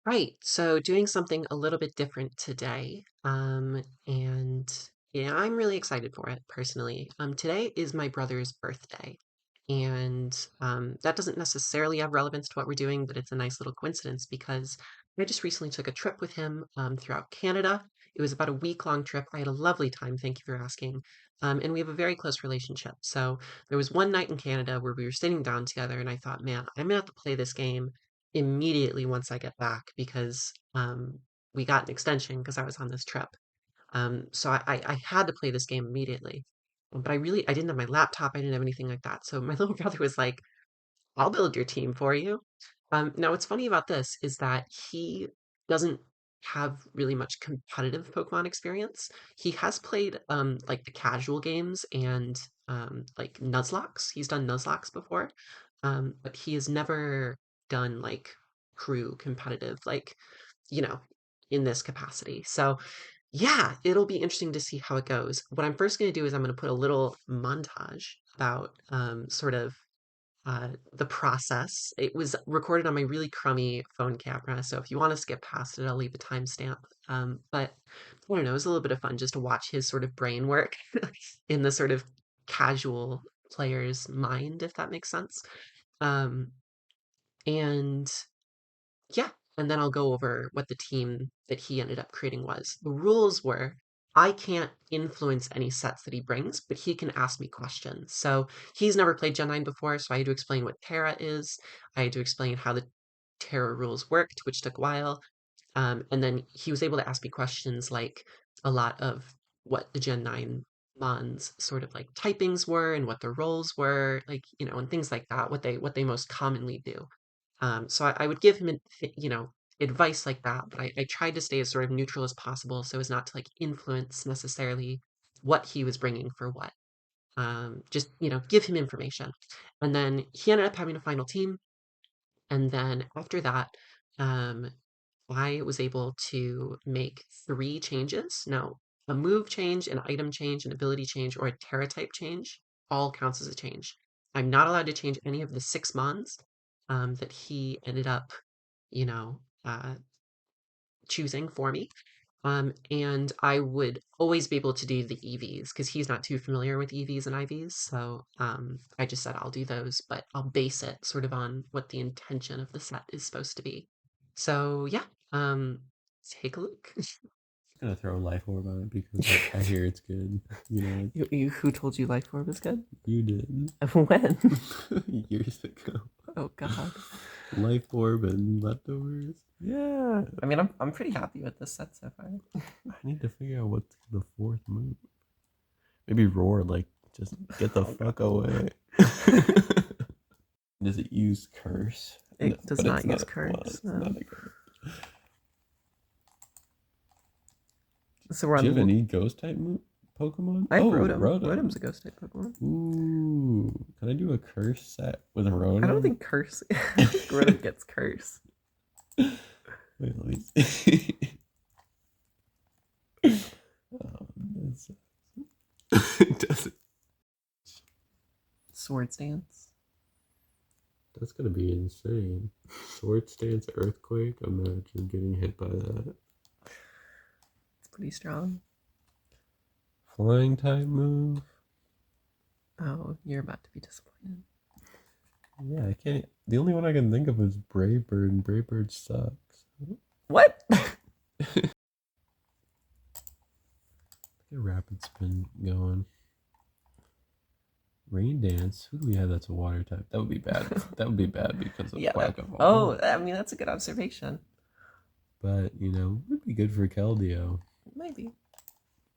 Right. So doing something a little bit different today. And yeah, I'm really excited for it personally. Today is my brother's birthday. And that doesn't necessarily have relevance to what we're doing, but it's a nice little coincidence because I just recently took a trip with him throughout Canada. It was about a week-long trip. I had a lovely time. Thank you for asking. And we have a very close relationship. So there was one night in Canada where we were sitting down together, and I thought, man, I'm gonna have to play this game immediately once I get back because we got an extension because I was on this trip. So I had to play this game immediately. But I didn't have my laptop, I didn't have anything like that. So my little brother was like, I'll build your team for you. Now, what's funny about this is that he doesn't have really much competitive Pokemon experience. He has played like the casual games and like Nuzlocke. He's done Nuzlocke before, but he has never done like crew competitive, like, you know, in this capacity. So yeah, it'll be interesting to see how it goes. What I'm first going to do is I'm going to put a little montage about sort of the process. It was recorded on my really crummy phone camera, so if you want to skip past it, I'll leave a timestamp. But I don't know, it was a little bit of fun just to watch his sort of brain work in the sort of casual player's mind, if that makes sense. Um, and yeah, and then I'll go over what the team that he ended up creating was. The rules were I can't influence any sets that he brings, but he can ask me questions. So he's never played Gen 9 before, so I had to explain what Terra is. I had to explain how the Terra rules worked, which took a while. And then he was able to ask me questions like a lot of what the Gen 9 Mons sort of like typings were and what their roles were, like, and things like that, what they most commonly do. So I would give him, advice like that, but I tried to stay as sort of neutral as possible so as not to like influence necessarily what he was bringing for what. Just, give him information. And then he ended up having a final team. And then after that, um, I was able to make three changes. Now, a move change, an item change, an ability change, or a Terra type change all counts as a change. I'm not allowed to change any of the six mons that he ended up, you know, uh, choosing for me. And I would always be able to do the EVs because he's not too familiar with EVs and IVs. So I just said I'll do those, but I'll base it sort of on what the intention of the set is supposed to be. So yeah, um, take a look. Gonna throw Life Orb on it because I hear it's good. Who told you Life Orb is good? You did. When? Years ago. Oh God. Life Orb and leftovers. Yeah. I mean, I'm pretty happy with this set so far. I need to figure out what's the fourth move. Maybe Roar, like, just get the fuck away. Does it use Curse? It does but not it's use not, curse. well, it's not a curse. So we're Do you have on. any ghost type Pokemon? I have Oh, Rotom. Rotom. Rotom's a ghost type Pokemon. Ooh. Can I do a curse set with a Rotom? I don't think curse. I don't think Rotom gets curse. Wait, let me see. Oh, does it? Sword stance. That's gonna be insane. Sword Stance Earthquake. Imagine getting hit by that. It's pretty strong. Flying type move. Oh, you're about to be disappointed. Yeah, I can't. The only one I can think of is Brave Bird, and Brave Bird sucks. What? Get Rapid Spin going. Rain Dance. Who do we have that's a water type? That would be bad. That would be bad because of Yeah. lack of. Oh, I mean that's a good observation. But would be good for Keldeo. Maybe.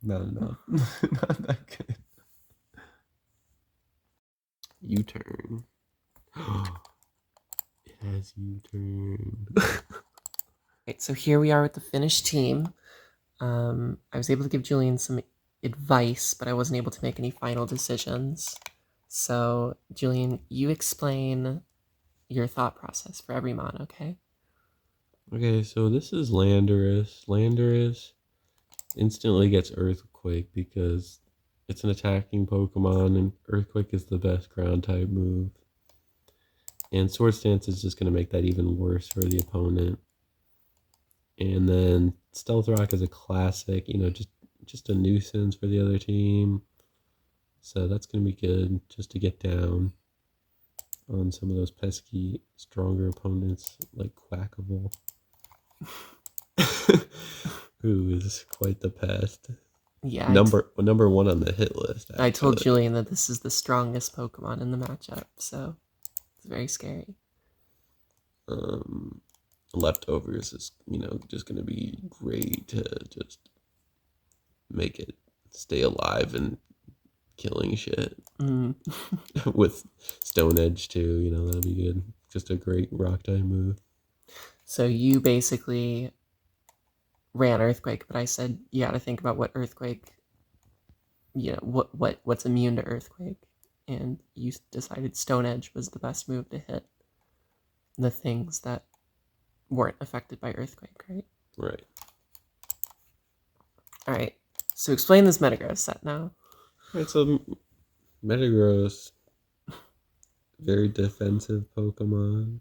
No, not that good. U-turn. It has U-turn. Right, so here we are with the finished team. I was able to give Julian some advice, but I wasn't able to make any final decisions. So, Julian, you explain your thought process for every mon, okay? Okay, so this is Landorus. Landorus instantly gets Earthquake because it's an attacking Pokemon, and Earthquake is the best ground type move. And Sword Stance is just going to make that even worse for the opponent. And then Stealth Rock is a classic, just a nuisance for the other team. So that's going to be good just to get down on some of those pesky, stronger opponents like Quackable, who is quite the pest. Yeah, Number one on the hit list, I told actually. Julian that this is the strongest Pokemon in the matchup, so it's very scary. Leftovers is, just going to be great to just make it stay alive and killing shit. Mm. With Stone Edge, too, that'll be good. Just a great rock type move. So you basically ran Earthquake, but I said you got to think about what Earthquake, what's immune to Earthquake, and you decided Stone Edge was the best move to hit the things that weren't affected by Earthquake, right? Right. All right. So explain this Metagross set now. All right, so Metagross, very defensive Pokemon,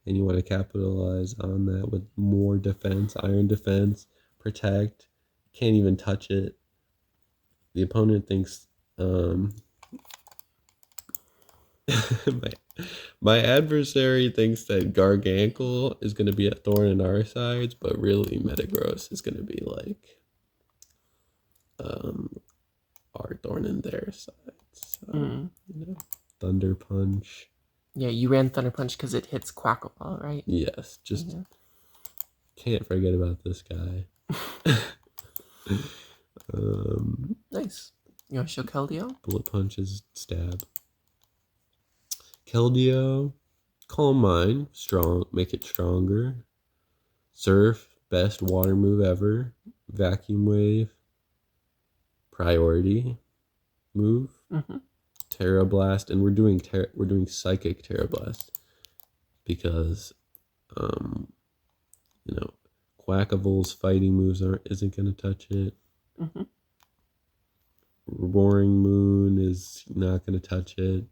and you want to capitalize on that with more defense, Iron Defense, Protect. Can't even touch it. The opponent thinks my, my adversary thinks that Gargankel is going to be a thorn in our sides, but really Metagross is going to be like our thorn in their sides. So, Thunder Punch. Yeah, you ran Thunder Punch because it hits Quackle, right? Yes, just can't forget about this guy. Nice. You want to show Keldeo? Bullet Punches, Stab. Keldeo, Calm Mind, strong, make it stronger. Surf, best water move ever. Vacuum Wave, priority move. Terra Blast, and we're doing Psychic Terra Blast because, Quackable's fighting moves isn't gonna touch it. Roaring Moon is not gonna touch it.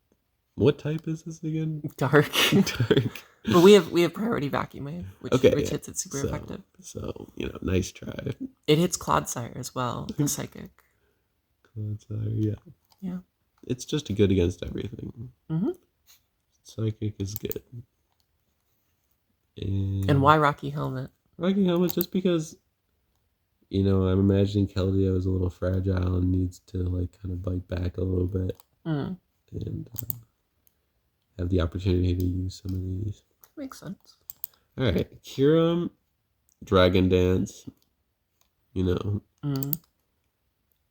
What type is this again? Dark. Dark. But we have priority Vacuum Wave, which hits it super effective. So, nice try. It hits Clodsire as well, the Psychic. Clodsire, yeah. Yeah. It's just good against everything. Psychic is good. And why Rocky Helmet? Rocky Helmet, just because, I'm imagining Keldeo is a little fragile and needs to, kind of bite back a little bit. And have the opportunity to use some of these. Makes sense. All right. Kyurem, Dragon Dance,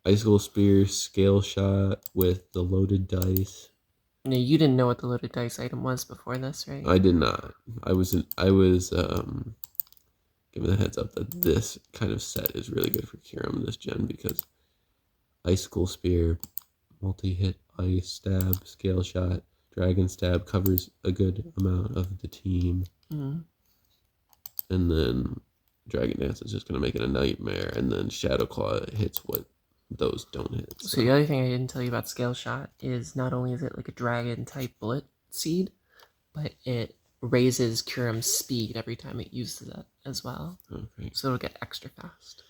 Icicle Spear, Scale Shot with the loaded dice. No, you didn't know what the loaded dice item was before this, right? I did not. I was given the heads up that this kind of set is really good for Kyurem this gen because Icicle Spear, multi-hit Ice Stab, Scale Shot, Dragon Stab covers a good amount of the team. And then Dragon Dance is just going to make it a nightmare, and then Shadow Claw hits what those don't hit. So the other thing I didn't tell you about Scale Shot is not only is it like a dragon type bullet seed, but it raises Kyurem's speed every time it uses it as well. Okay. So it'll get extra fast.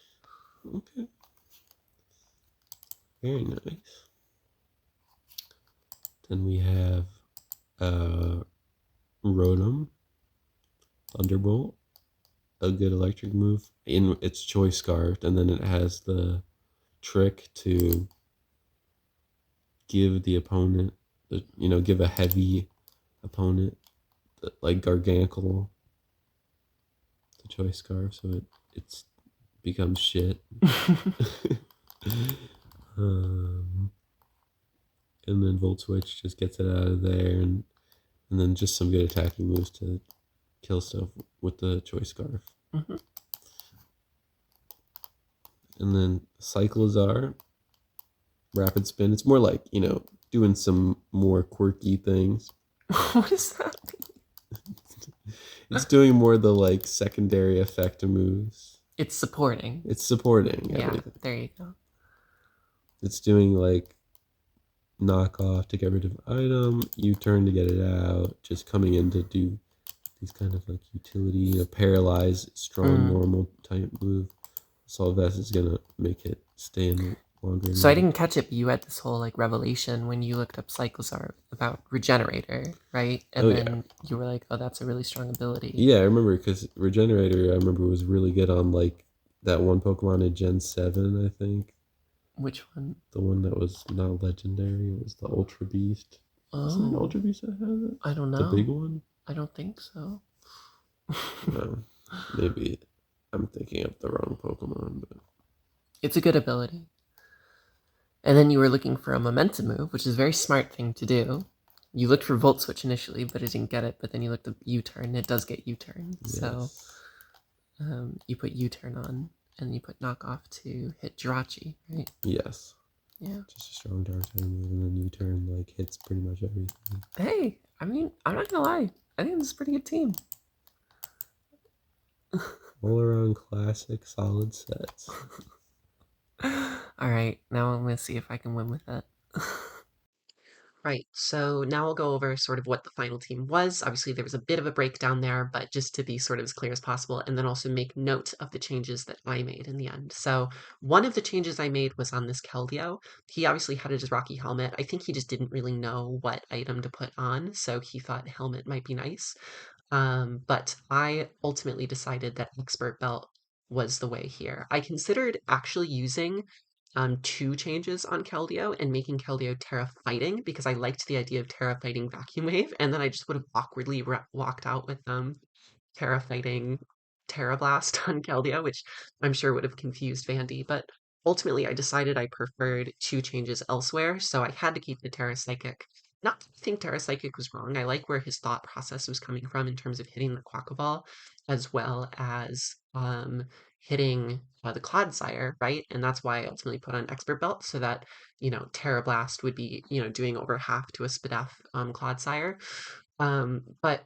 Okay. Very nice. Then we have Rotom, Thunderbolt, a good electric move in its Choice Scarf, and then it has the trick to give the opponent, give a heavy opponent like Gargankel the Choice Scarf, so it becomes shit. And then Volt Switch just gets it out of there, and then just some good attacking moves to kill stuff with the Choice Scarf. And then Cyclizar, Rapid Spin. It's more like, doing some more quirky things. What does that mean? It's doing more the secondary effect moves. It's supporting. It's supporting. Yeah, everything. there you go. It's doing knock off to get rid of item, U-turn to get it out, just coming in to do He's kind of like utility, a paralyzed, strong, Mm. normal type move. Assault Vest is gonna make it stay in longer and So I maybe. didn't catch it, but you had this whole like revelation when you looked up Cyclozar about Regenerator, right? Oh And yeah, then you were like, "Oh, that's a really strong ability." yeah. I remember because Regenerator, I remember was really good on like that one Pokemon in Gen 7, I think. Which one? The one that was not legendary. It was the Ultra Beast. Is it an Oh, Ultra Beast that has it? I don't The big know. one? I don't think so. No. Maybe I'm thinking of the wrong Pokemon, but It's a good ability. And then you were looking for a momentum move, which is a very smart thing to do. You looked for Volt Switch initially, but it didn't get it. But then you looked at U-turn. It does get U-turn. So yes. you put U-turn on, and you put knock off to hit Jirachi, right? Yes. Yeah. Just a strong dark type move, and then U-turn like hits pretty much everything. Hey, I mean, I'm not gonna lie. I think this is a pretty good team. All around classic solid sets. All right, now I'm gonna see if I can win with that. Right, so now I'll go over sort of what the final team was. Obviously, there was a bit of a breakdown there, but just to be sort of as clear as possible, and then also make note of the changes that I made in the end. So, one of the changes I made was on this Keldeo. He obviously had his Rocky helmet. I think he just didn't really know what item to put on, so he thought helmet might be nice. But I ultimately decided that expert belt was the way here. I considered actually using two changes on Keldeo and making Keldeo Terra fighting because I liked the idea of Terra fighting Vacuum Wave, and then I just would have awkwardly walked out with Terra fighting Terra Blast on Keldeo, which I'm sure would have confused Vandy. But ultimately, I decided I preferred two changes elsewhere, so I had to keep the Terra Psychic. Not that I think Terra Psychic was wrong. I like where his thought process was coming from in terms of hitting the Quackaball, as well as hitting the Clodsire, right? And that's why I ultimately put on Expert Belt so that Terra Blast would be doing over half to a Spadef Clodsire. But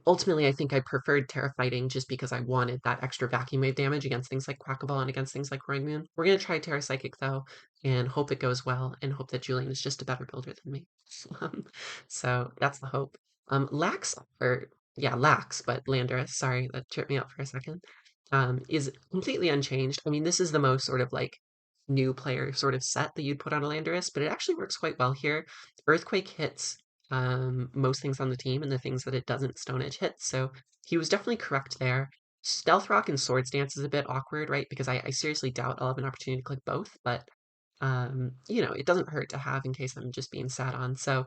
ultimately, I think I preferred Terra Fighting just because I wanted that extra vacuum wave damage against things like Quackaball and against things like Roigmoon. We're going to try Terra Psychic though, and hope it goes well, and hope that Julian is just a better builder than me. Um, so that's the hope. Lax, or yeah, Lax, but Landorus, sorry, that tripped me up for a second, is completely unchanged. I mean, this is the most sort of like new player sort of set that you'd put on a Landorus, but it actually works quite well here. Earthquake hits most things on the team, and the things that it doesn't, Stone Edge hits. So he was definitely correct there. Stealth Rock and Swords Dance is a bit awkward, right? Because I seriously doubt I'll have an opportunity to click both, but it doesn't hurt to have in case I'm just being sat on. So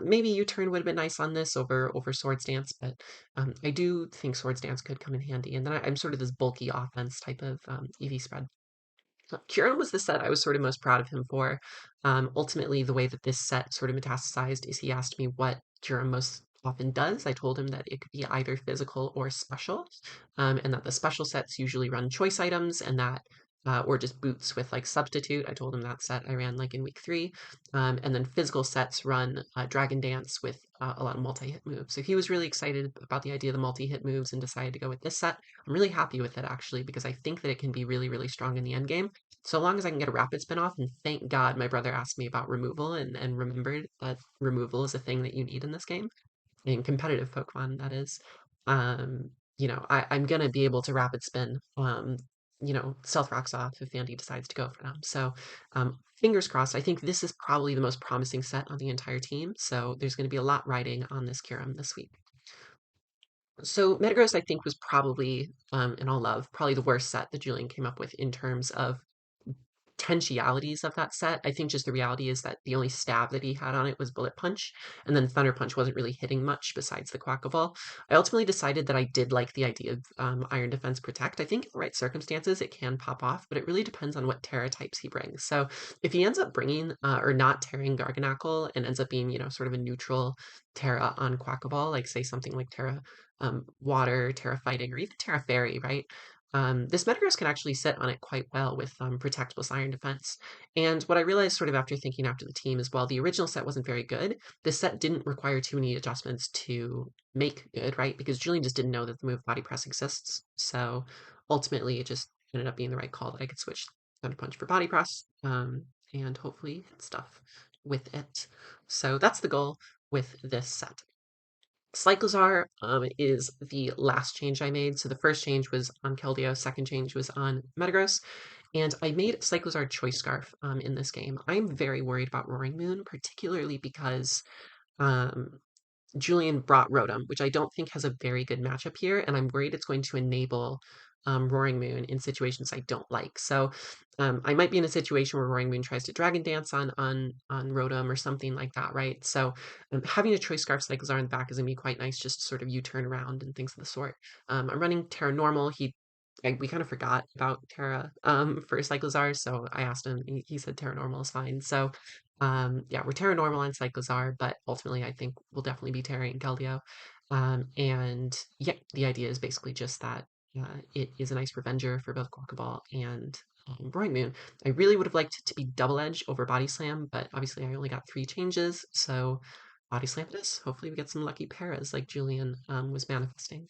maybe U-turn would have been nice on this over Swords Dance, but I do think Swords Dance could come in handy. And then I'm sort of this bulky offense type of EV spread. Kieran was the set I was sort of most proud of him for. Ultimately, the way that this set sort of metastasized is he asked me what Kieran most often does. I told him that it could be either physical or special, and that the special sets usually run choice items, and that or just boots with like substitute. I told him that set I ran like in week 3, and then physical sets run Dragon Dance with a lot of multi-hit moves. So he was really excited about the idea of the multi-hit moves and decided to go with this set. I'm really happy with it actually because I think that it can be really, really strong in the end game so long as I can get a rapid spin off, and thank God my brother asked me about removal and remembered that removal is a thing that you need in this game, in competitive Pokemon, that is. I'm gonna be able to rapid spin Stealth Rocks off if Andy decides to go for them. So fingers crossed. I think this is probably the most promising set on the entire team. So there's gonna be a lot riding on this Kyurem this week. So Metagross, I think, was probably, in all love, probably the worst set that Julian came up with in terms of potentialities of that set. I think just the reality is that the only stab that he had on it was Bullet Punch, and then Thunder Punch wasn't really hitting much besides the Quackball. I ultimately decided that I did like the idea of Iron Defense Protect. I think in the right circumstances it can pop off, but it really depends on what Terra types he brings. So if he ends up bringing or not tearing Garganacl and ends up being, sort of a neutral Terra on Quackball, like say something like Terra Water, Terra Fighting, or even Terra Fairy, right? This Metagross can actually sit on it quite well with Protect plus Iron Defense. And what I realized sort of after thinking after the team is while the original set wasn't very good, this set didn't require too many adjustments to make good, right? Because Julian just didn't know that the move Body Press exists. So ultimately, it just ended up being the right call that I could switch Thunder Punch for Body Press and hopefully hit stuff with it. So that's the goal with this set. Cyclizar is the last change I made. So the first change was on Keldeo, second change was on Metagross, and I made Cyclizar Choice Scarf in this game. I'm very worried about Roaring Moon, particularly because um, Julian brought Rotom, which I don't think has a very good matchup here, and I'm worried it's going to enable Roaring Moon in situations I don't like. So I might be in a situation where Roaring Moon tries to Dragon Dance on Rotom or something like that, right? So having a Choice Scarf Cyclizar in the back is going to be quite nice, just to sort of U-turn around and things of the sort. I'm running Terra Normal. We kind of forgot about Terra for Cyclizar, so I asked him. He said Terra Normal is fine. So yeah, we're Terra Normal on Cyclizar, but ultimately I think we'll definitely be Terraing Keldeo. And yeah, the idea is basically just that it is a nice Revenger for both Quackaball and Roaring Moon. I really would have liked it to be Double Edge over Body Slam, but obviously I only got 3 changes, so Body Slam it is. Hopefully we get some lucky paras like Julian was manifesting.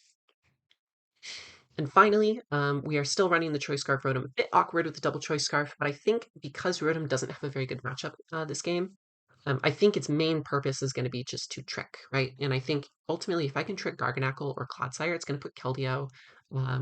And finally, we are still running the Choice Scarf Rotom. A bit awkward with the double Choice Scarf, but I think because Rotom doesn't have a very good matchup this game, I think its main purpose is going to be just to trick, right? And I think ultimately, if I can trick Garganacl or Clodsire, it's going to put Keldeo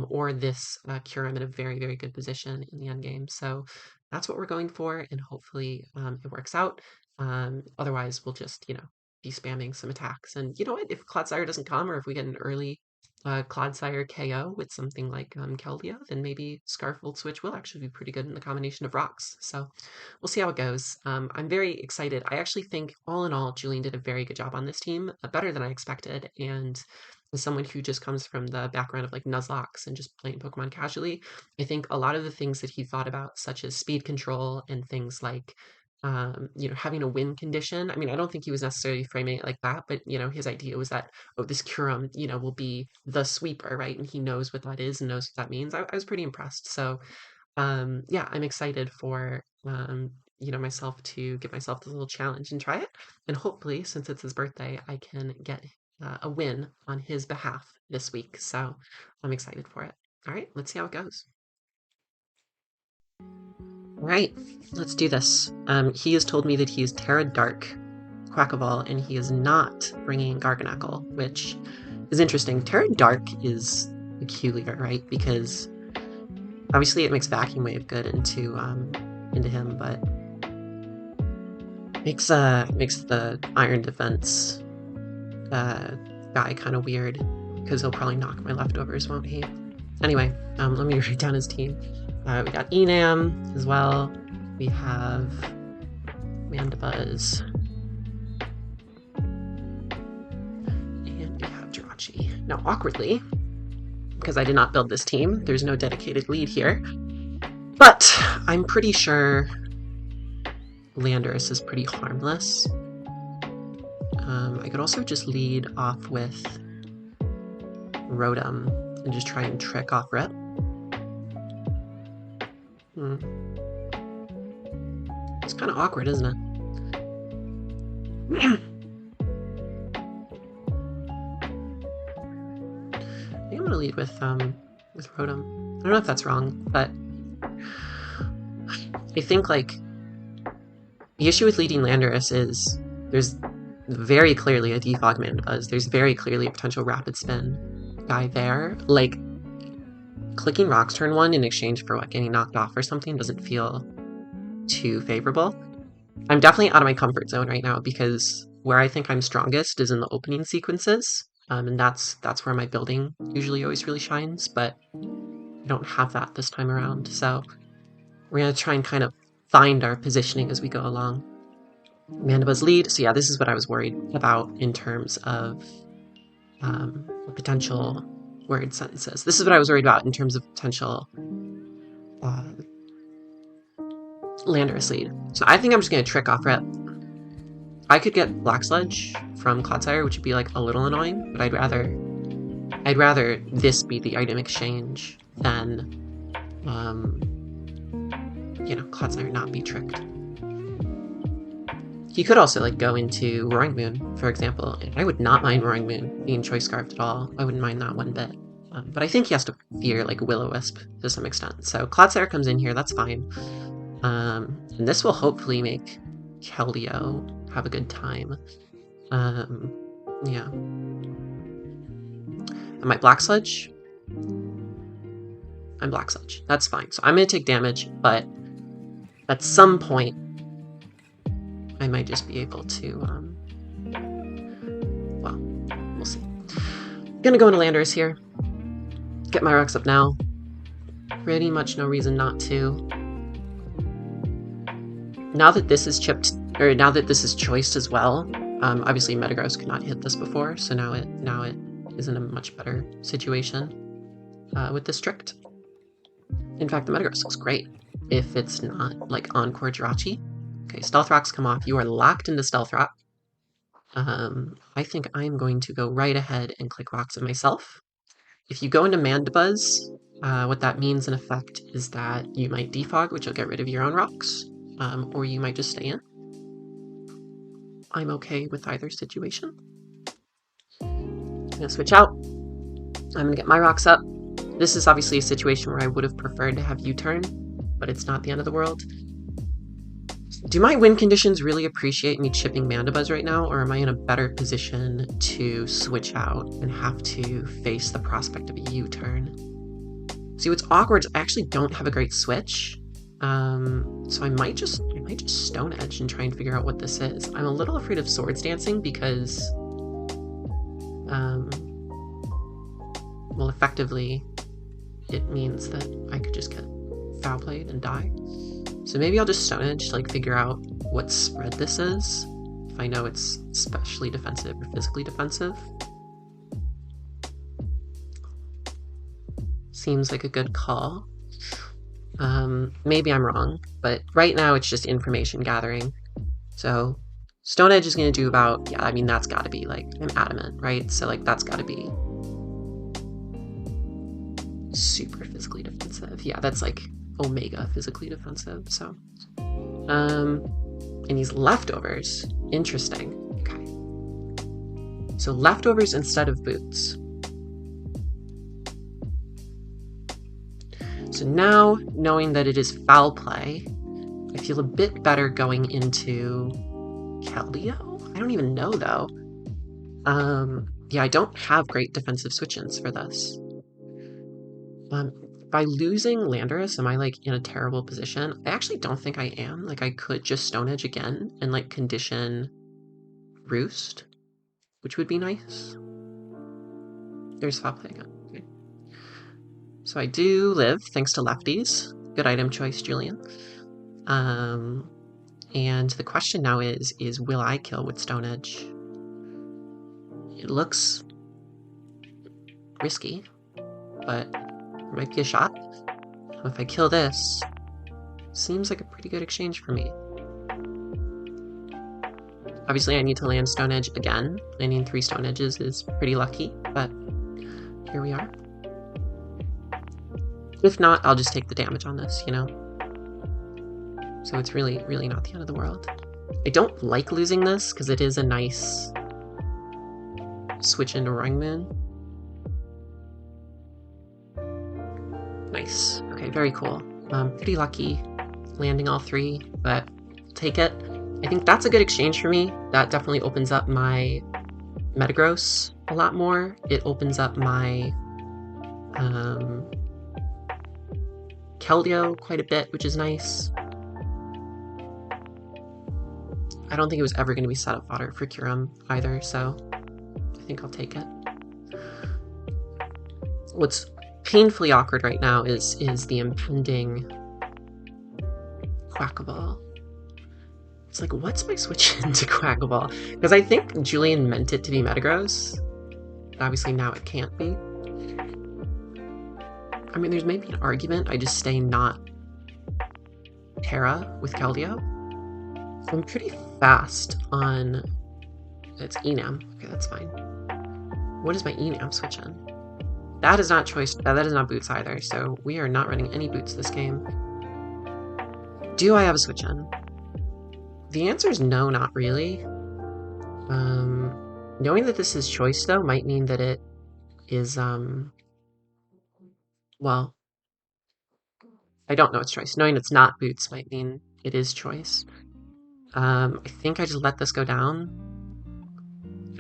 or this Kyurem in a very, very good position in the end game. So that's what we're going for, and hopefully it works out. Otherwise, we'll just, be spamming some attacks. And you know what? If Clodsire doesn't come, or if we get an early Clodsire KO with something like Keldeo, then maybe Scarf Volt Switch will actually be pretty good in the combination of rocks. So we'll see how it goes. I'm very excited. I actually think, all in all, Julian did a very good job on this team, better than I expected. And as someone who just comes from the background of like Nuzlocke and just playing Pokemon casually, I think a lot of the things that he thought about, such as speed control and things like having a win condition. I mean, I don't think he was necessarily framing it like that, but his idea was that, oh, this Kyurem, will be the sweeper, right? And he knows what that is and knows what that means. I was pretty impressed. So, yeah, I'm excited for myself to give myself this little challenge and try it. And hopefully, since it's his birthday, I can get a win on his behalf this week. So I'm excited for it. All right, let's see how it goes. All right, let's do this. He has told me that he is Terra Dark Quackaball, and he is not bringing Garganacl, which is interesting. Terra Dark is peculiar, right? Because obviously it makes Vacuum Wave good into him, but makes the Iron Defense guy kind of weird, because he'll probably knock my leftovers, won't he? Anyway, let me write down his team. We got Enam as well. We have Mandibuzz. And we have Jirachi. Now, awkwardly, because I did not build this team, there's no dedicated lead here. But I'm pretty sure Landorus is pretty harmless. I could also just lead off with Rotom and just try and trick off rep. It's kind of awkward, isn't it? I think I'm gonna lead with Rotom. I don't know if that's wrong, but I think like the issue with leading Landorus is there's very clearly a Defog Mandibuzz. There's very clearly a potential Rapid Spin guy there. Like, clicking Rocks turn 1 in exchange for getting knocked off or something doesn't feel too favorable. I'm definitely out of my comfort zone right now, because where I think I'm strongest is in the opening sequences, and that's where my building usually always really shines, but I don't have that this time around, so we're going to try and kind of find our positioning as we go along. Mandibuzz lead, so yeah, this is what I was worried about in terms of potential word sentences. This is what I was worried about in terms of potential Landorus lead. So I think I'm just going to trick off rep. I could get Black Sludge from Clodsire, which would be like a little annoying, but I'd rather this be the item exchange than Clodsire not be tricked. He could also go into Roaring Moon, for example, and I would not mind Roaring Moon being Choice Scarfed at all. I wouldn't mind that one bit. But I think he has to fear Will-O-Wisp to some extent. So Clodsire comes in here, that's fine. And this will hopefully make Keldeo have a good time. Yeah. Am I Black Sludge? I'm Black Sludge. That's fine. So I'm going to take damage, but at some point, I might just be able to, well, we'll see. Gonna go into Landorus here. Get my rocks up now. Pretty much no reason not to. Now that this is chipped, or now that this is choiced as well, obviously Metagross could not hit this before, so now it is in a much better situation with this Strict. In fact, the Metagross looks great if it's not like Encore Jirachi. Okay, Stealth Rocks come off. You are locked into Stealth Rock. I think I'm going to go right ahead and click Rocks on myself. If you go into Mandibuzz, what that means in effect is that you might defog, which will get rid of your own rocks, or you might just stay in. I'm okay with either situation. I'm gonna switch out. I'm gonna get my rocks up. This is obviously a situation where I would have preferred to have U-turn, but it's not the end of the world. Do my win conditions really appreciate me chipping Mandibuzz right now, or am I in a better position to switch out and have to face the prospect of a U-turn? See, what's awkward is I actually don't have a great switch, so I might just Stone Edge and try and figure out what this is. I'm a little afraid of Swords Dancing because, well, effectively, it means that I could just get Foul Played and die. So maybe I'll just Stone Edge to like figure out what spread this is, if I know it's especially defensive or physically defensive. Seems like a good call. Maybe I'm wrong, but right now it's just information gathering. So Stone Edge is going to do about, yeah, I mean, that's got to be like, I'm adamant, right? So like that's got to be super physically defensive. Yeah, that's like Omega physically defensive. So, and these leftovers, interesting. Okay. So leftovers instead of boots. So now, knowing that it is Foul Play, I feel a bit better going into Keldeo? I don't even know, though. Yeah, I don't have great defensive switch-ins for this. By losing Landorus, am I, like, in a terrible position? I actually don't think I am. Like, I could just Stone Edge again and, like, condition Roost, which would be nice. There's Foul Play again. Okay. So I do live, thanks to lefties. Good item choice, Julian. And the question now is will I kill with Stone Edge? It looks risky, but there might be a shot. If I kill this, seems like a pretty good exchange for me. Obviously I need to land Stone Edge again. Landing 3 Stone Edges is pretty lucky, but here we are. If not, I'll just take the damage on this, you know? So it's really, really not the end of the world. I don't like losing this, because it is a nice switch into Roaring Moon. Nice. Okay, very cool. Pretty lucky landing all 3, but I'll take it. I think that's a good exchange for me. That definitely opens up my Metagross a lot more. It opens up my Keldeo quite a bit, which is nice. I don't think it was ever going to be setup fodder for Kyurem either, so I think I'll take it. What's painfully awkward right now is the impending Quackaball. It's like, what's my switch into Quackaball? Because I think Julian meant it to be Metagross. But obviously now it can't be. I mean, there's maybe an argument I just stay not Terra with Keldeo. I'm pretty fast on... It's Enam. Okay, that's fine. What is my Enam switch in? That is not choice. That is not boots either, so we are not running any boots this game. Do I have a switch in? The answer is no, not really. Knowing that this is choice, though, might mean that it is, well, I don't know it's choice. Knowing it's not boots might mean it is choice. I think I just let this go down.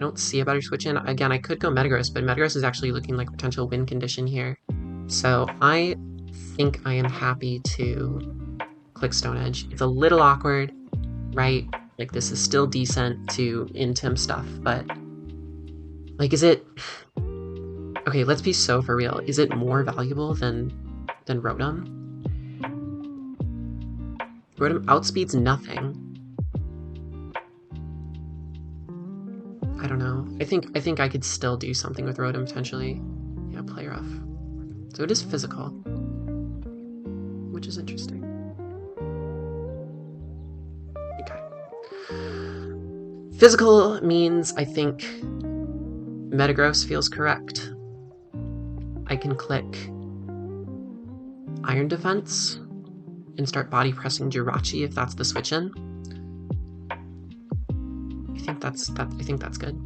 don't see a better switch in. Again, I could go Metagross, but Metagross is actually looking like a potential win condition here. So I think I am happy to click Stone Edge. It's a little awkward, right? Like, this is still decent to Intim stuff, but like, is it... Okay, let's be so for real. Is it more valuable than Rotom? Rotom outspeeds nothing. I don't know. I think I could still do something with Rotom potentially. Yeah, play rough. So it is physical, which is interesting. Okay. Physical means I think Metagross feels correct. I can click Iron Defense and start body pressing Jirachi if that's the switch in. I think that's good.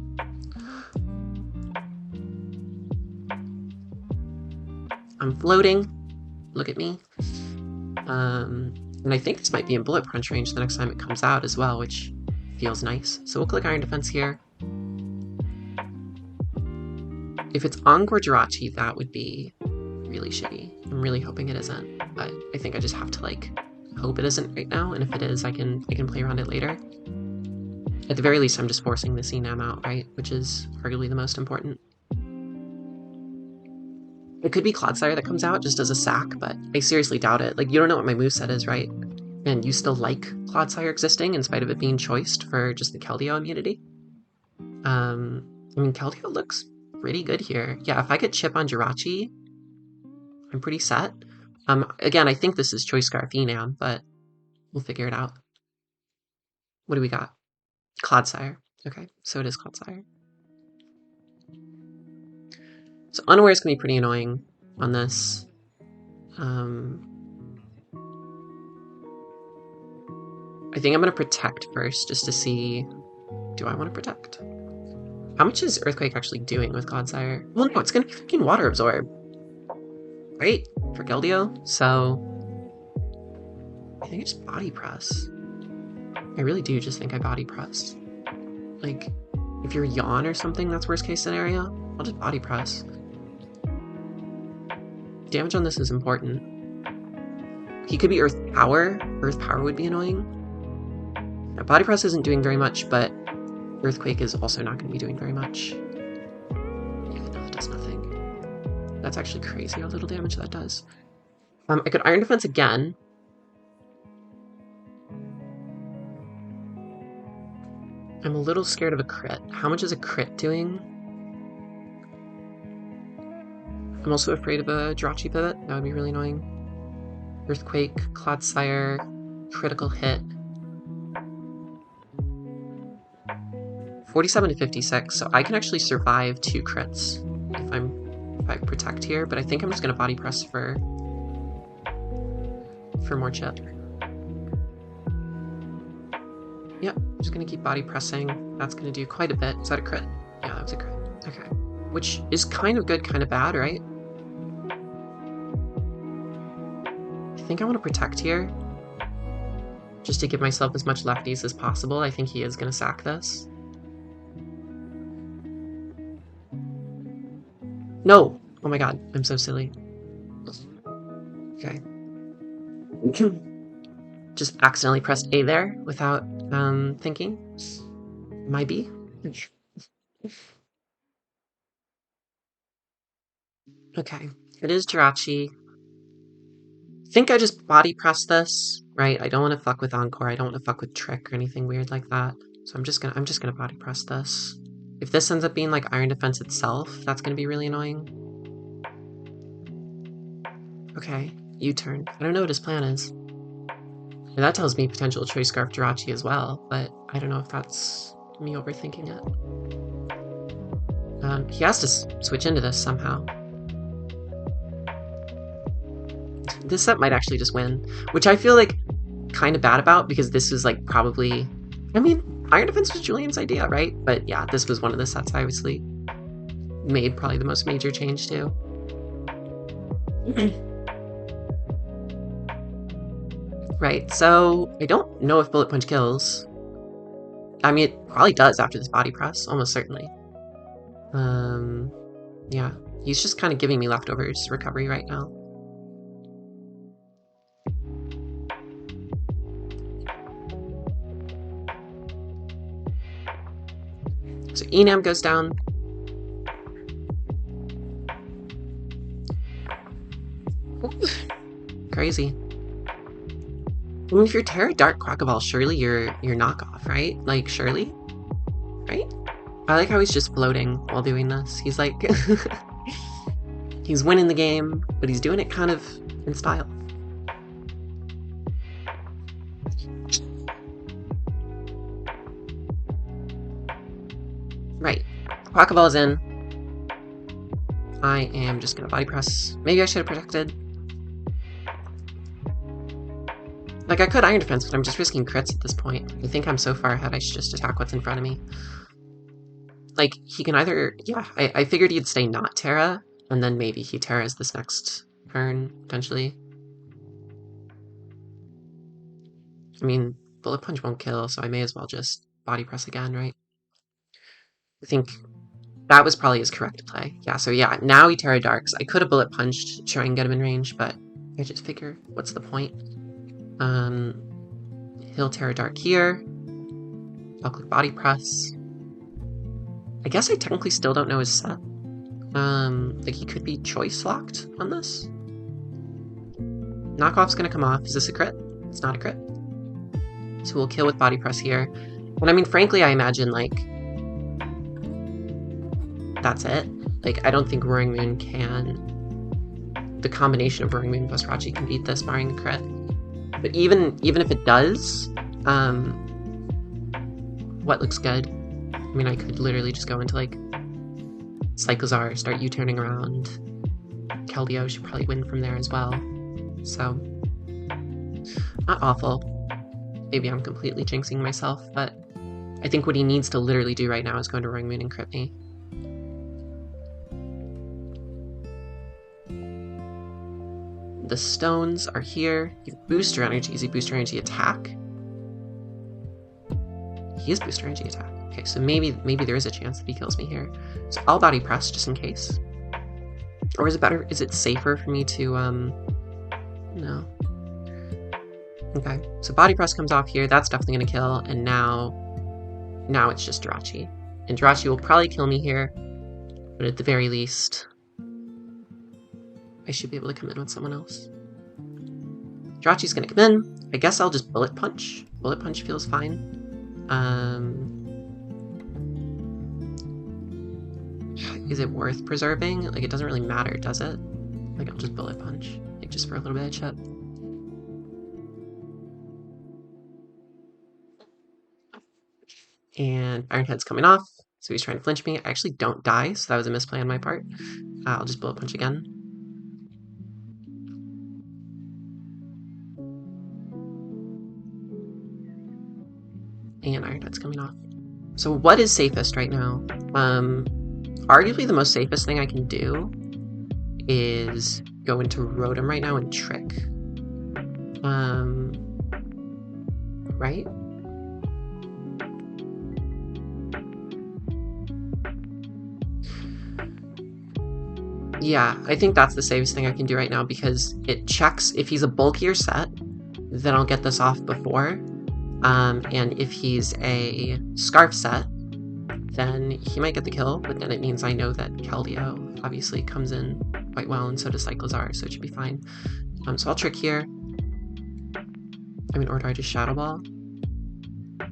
I'm floating. Look at me. And I think this might be in Bullet Punch range the next time it comes out as well, which feels nice. So we'll click Iron Defense here. If it's Encore Jirachi, that would be really shitty. I'm really hoping it isn't, but I think I just have to like hope it isn't right now, and if it is, I can play around it later. At the very least, I'm just forcing the CNAM out, right? Which is arguably the most important. It could be Clodsire that comes out just as a sack, but I seriously doubt it. Like, you don't know what my moveset is, right? And you still like Clodsire existing in spite of it being choiced for just the Keldeo immunity. I mean, Keldeo looks pretty good here. Yeah, if I could chip on Jirachi, I'm pretty set. Again, I think this is Choice Scarf Enam, but we'll figure it out. What do we got? Clodsire. Okay, so it is Clodsire. So Unaware is going to be pretty annoying on this. I think I'm going to Protect first, just to see... Do I want to Protect? How much is Earthquake actually doing with Clodsire? Well, no, it's going to be fucking Water Absorb. Right? For Keldeo? So... I think I just Body Press. I really do just think I Body Press. Like, if you're Yawn or something, that's worst case scenario. I'll just Body Press. Damage on this is important. He could be Earth Power. Earth Power would be annoying. Now, Body Press isn't doing very much, but Earthquake is also not going to be doing very much. Yeah, no, it does nothing. That's actually crazy how little damage that does. I could Iron Defense again. I'm a little scared of a crit. How much is a crit doing? I'm also afraid of a Jirachi pivot. That would be really annoying. Earthquake, Clodsire, critical hit. 47 to 56, so I can actually survive 2 crits if I Protect here, but I think I'm just gonna Body Press for more chip. Yep, I'm just gonna keep Body Pressing. That's gonna do quite a bit. Is that a crit? Yeah, that was a crit. Okay. Which is kind of good, kind of bad, right? I think I want to Protect here. Just to give myself as much lefties as possible. I think he is gonna sack this. No! Oh my god, I'm so silly. Okay. Just accidentally pressed A there without thinking. Might be. Okay, it is Jirachi. I think I just Body Press this, right? I don't want to fuck with Encore. I don't want to fuck with Trick or anything weird like that. So I'm just gonna Body Press this. If this ends up being like Iron Defense itself, that's gonna be really annoying. Okay, U-turn. I don't know what his plan is. And that tells me potential Choice Scarf Jirachi as well, but I don't know if that's me overthinking it. He has to switch into this somehow. This set might actually just win, which I feel like kind of bad about because this is like probably... I mean, Iron Defense was Julian's idea, right? But yeah, this was one of the sets I obviously made probably the most major change to. Right, so I don't know if Bullet Punch kills. I mean, it probably does after this body press, almost certainly. Yeah. He's just kind of giving me leftovers recovery right now. So Enam goes down. Crazy. I mean, if you're Terra Dark Quackaball, surely you're knockoff, right? Like, surely? Right? I like how he's just floating while doing this. He's like... he's winning the game, but he's doing it kind of in style. Right. Quackaball's in. I am just gonna body press. Maybe I should have protected. Like, I could Iron Defense, but I'm just risking crits at this point. I think I'm so far ahead I should just attack what's in front of me. Like, he can either... Yeah, I figured he'd stay not Terra, and then maybe he Terras this next turn, potentially. I mean, Bullet Punch won't kill, so I may as well just body press again, right? I think that was probably his correct play. Yeah, so yeah, now he Terra Darks. I could have Bullet Punched to try and get him in range, but I just figure, what's the point? He'll Terra Dark here. I'll click Body Press. I guess I technically still don't know his set. Like, he could be choice locked on this. Knockoff's gonna come off. Is this a crit? It's not a crit. So we'll kill with Body Press here. And I mean, frankly, I imagine, like, that's it. Like, I don't think Roaring Moon can... The combination of Roaring Moon plus Rachi can beat this, barring a crit. But even if it does, what looks good? I mean, I could literally just go into, like, Cyclizar, start U-turning around. Keldeo should probably win from there as well. So, not awful. Maybe I'm completely jinxing myself, but I think what he needs to literally do right now is go into Roaring Moon and crit me. The stones are here. You have booster energy. Is he booster energy attack? He is booster energy attack. Okay, so maybe there is a chance that he kills me here. So I'll body press just in case. Or is it safer for me to, no. Okay, so body press comes off here. That's definitely gonna kill, and now it's just Jirachi. And Jirachi will probably kill me here, but at the very least, I should be able to come in with someone else. Jirachi's gonna come in. I guess I'll just Bullet Punch. Bullet Punch feels fine. Is it worth preserving? Like, it doesn't really matter, does it? Like, I'll just Bullet Punch. Like, just for a little bit of chip. And Ironhead's coming off, so he's trying to flinch me. I actually don't die, so that was a misplay on my part. I'll just Bullet Punch again. And Ironhead's coming off. So what is safest right now? Arguably the most safest thing I can do is go into Rotom right now and Trick. Right? Yeah, I think that's the safest thing I can do right now because it checks if he's a bulkier set, then I'll get this off before. And if he's a Scarf set, then he might get the kill, but then it means I know that Keldeo obviously comes in quite well, and so does Cyclizar, so it should be fine. So I'll Trick here. I mean, or do I just Shadow Ball? I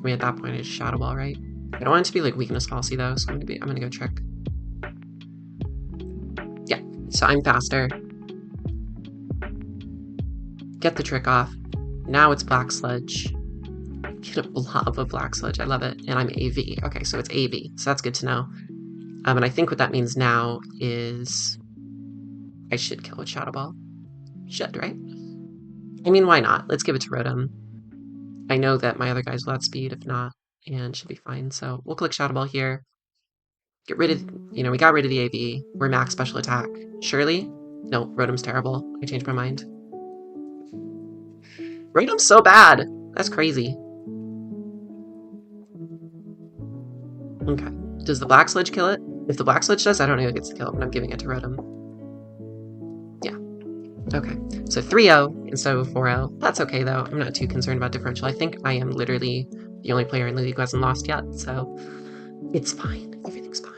mean, at that point, I just Shadow Ball, right? I don't want it to be like Weakness Falsy though, so I'm gonna go Trick. Yeah, so I'm faster. Get the Trick off. Now it's Black Sludge. Get a blob of Black Sludge. I love it. And I'm AV. Okay, so it's AV. So that's good to know. And I think what that means now is I should kill with Shadow Ball. Should, right? I mean, why not? Let's give it to Rotom. I know that my other guys will outspeed, if not, and should be fine. So we'll click Shadow Ball here. Get rid of, we got rid of the AV. We're max special attack. Surely? No, Rotom's terrible. I changed my mind. Rotom's so bad. That's crazy. Okay. Does the black sledge kill it? If the black sledge does, I don't know who gets the kill, but I'm giving it to Rotom. Yeah. Okay. So 3-0 instead of 4-0. That's okay, though. I'm not too concerned about differential. I think I am literally the only player in the league who hasn't lost yet, so it's fine. Everything's fine.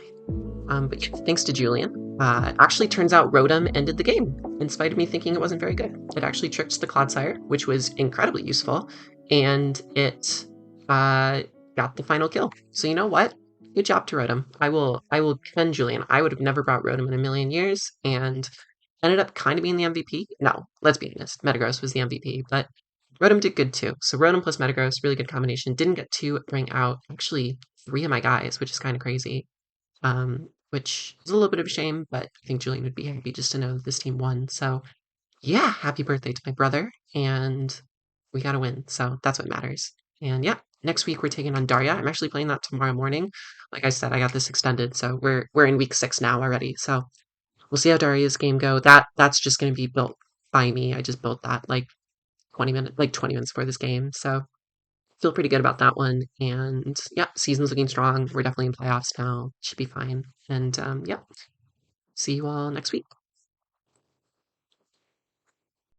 But yeah, thanks to Julian. Actually turns out Rotom ended the game, in spite of me thinking it wasn't very good. It actually tricked the Clodsire, which was incredibly useful, and it got the final kill. So you know what? Good job to Rotom. I will defend Julian. I would have never brought Rotom in a million years, and ended up kind of being the MVP. No, let's be honest. Metagross was the MVP, but Rotom did good too. So Rotom plus Metagross, really good combination. Didn't get to bring out actually 3 of my guys, which is kind of crazy. Which is a little bit of a shame, but I think Julian would be happy just to know that this team won. So yeah, happy birthday to my brother, and we got to win. So that's what matters. And yeah, next week we're taking on Daria. I'm actually playing that tomorrow morning. Like I said, I got this extended, so we're in week 6 now already. So we'll see how Daria's game go. That's just going to be built by me. I just built that like 20 minutes before this game. So feel pretty good about that one. And yeah, season's looking strong. We're definitely in playoffs now. Should be fine. And yeah, see you all next week.